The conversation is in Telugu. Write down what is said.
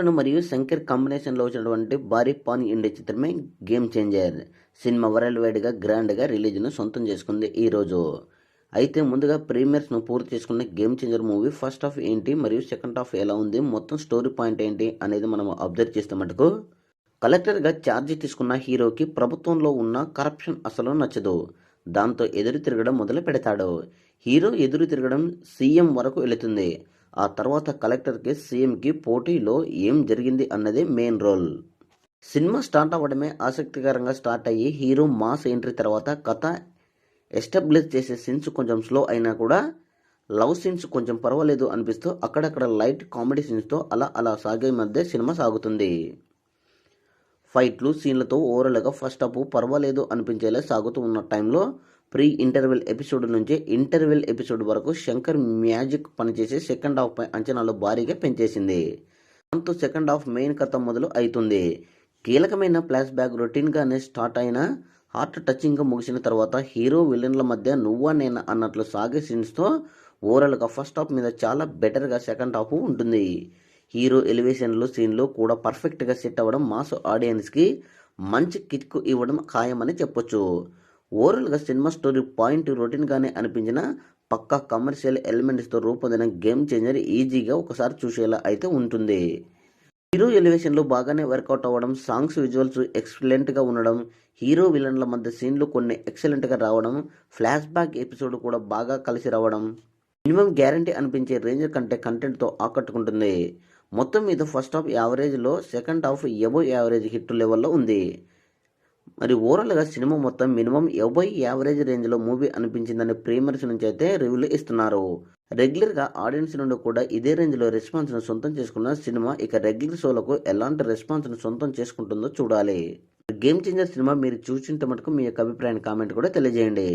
తమన్ మరియు శంకర్ కాంబినేషన్లో వచ్చినటువంటి భారీ పాన్ ఇండియా చిత్రమే గేమ్ చేంజర్. సినిమా వరల్డ్ వైడ్గా గ్రాండ్గా రిలీజ్ను సొంతం చేసుకుంది ఈరోజు. అయితే ముందుగా ప్రీమియర్స్ను పూర్తి చేసుకున్న game changer movie first half ఏంటి మరియు సెకండ్ హాఫ్ ఎలా ఉంది, మొత్తం స్టోరీ పాయింట్ ఏంటి అనేది మనం అబ్జర్వ్ చేస్తే మటుకు కలెక్టర్గా ఛార్జీ తీసుకున్న హీరోకి ప్రభుత్వంలో ఉన్న కరప్షన్ అసలు నచ్చదు. దాంతో ఎదురు తిరగడం మొదలు పెడతాడు. హీరో ఎదురు తిరగడం సీఎం వరకు వెళుతుంది. ఆ తర్వాత కలెక్టర్కి సీఎంకి పోటీలో ఏం జరిగింది అన్నదే మెయిన్ రోల్. సినిమా స్టార్ట్ అవ్వడమే ఆసక్తికరంగా స్టార్ట్ అయ్యి హీరో మాస్ ఎంట్రీ తర్వాత కథ ఎస్టాబ్లిష్ చేసే సీన్స్ కొంచెం స్లో అయినా కూడా లవ్ సీన్స్ కొంచెం పర్వాలేదు అనిపిస్తూ అక్కడక్కడ లైట్ కామెడీ సీన్స్తో అలా సాగే మధ్య సినిమా సాగుతుంది. ఫైట్లు సీన్లతో ఓవరాల్గా ఫస్ట్ హాఫ్ పర్వాలేదు అనిపించేలా సాగుతూ ఉన్న టైంలో ప్రీ ఇంటర్వెల్ ఎపిసోడ్ నుంచి ఇంటర్వెల్ ఎపిసోడ్ వరకు శంకర్ మ్యాజిక్ పనిచేసి సెకండ్ హాఫ్ పై అంచనాలు భారీగా పెంచేసింది. దాంతో సెకండ్ హాఫ్ మెయిన్ కథ మొదలు అవుతుంది. కీలకమైన ఫ్లాష్ బ్యాక్ రొటీన్గానే స్టార్ట్ అయిన హార్ట్ టచింగ్గా ముగిసిన తర్వాత హీరో విలన్ల మధ్య నువ్వా నేనా అన్నట్లు సాగే సీన్స్తో ఓవరాల్గా ఫస్ట్ హాఫ్ మీద చాలా బెటర్గా సెకండ్ హాఫ్ ఉంటుంది. హీరో ఎలివేషన్లు సీన్లు కూడా పర్ఫెక్ట్గా సెట్ అవ్వడం మాస్ ఆడియన్స్కి మంచి కిక్ ఇవ్వడం ఖాయమని చెప్పొచ్చు. ఓవరాల్గా సినిమా స్టోరీ పాయింట్ రొటీన్గానే అనిపించిన పక్కా కమర్షియల్ ఎలిమెంట్స్తో రూపొందిన గేమ్ చేంజర్ ఈజీగా ఒకసారి చూసేలా అయితే ఉంటుంది. హీరో ఎలివేషన్లు బాగానే వర్కౌట్ అవ్వడం, సాంగ్స్ విజువల్స్ ఎక్సలెంట్గా ఉండడం, హీరో విలన్ల మధ్య సీన్లు కొన్ని ఎక్సలెంట్గా రావడం, ఫ్లాష్ బ్యాక్ ఎపిసోడ్ కూడా బాగా కలిసి రావడం మినిమం గ్యారంటీ అనిపించే రేంజ్ కంటే కంటెంట్తో ఆకట్టుకుంటుంది. మొత్తం మీద ఫస్ట్ హాఫ్ యావరేజ్లో, second half above average hit లెవెల్లో ఉంది. మరి ఓవరాల్గా సినిమా మొత్తం మినిమం యావరేజ్ రేంజ్లో మూవీ అనిపించిందని ప్రీమియర్స్ నుంచి అయితే రివ్యూలు ఇస్తున్నారు. రెగ్యులర్గా ఆడియన్స్ నుండి కూడా ఇదే రేంజ్లో రెస్పాన్స్ను సొంతం చేసుకున్న సినిమా ఇక రెగ్యులర్ షోలకు ఎలాంటి రెస్పాన్స్ను సొంతం చేసుకుంటుందో చూడాలి. గేమ్ చేంజర్ సినిమా మీరు చూసింటే మటుకు మీ యొక్క అభిప్రాయాన్ని కామెంట్ కూడా తెలియజేయండి.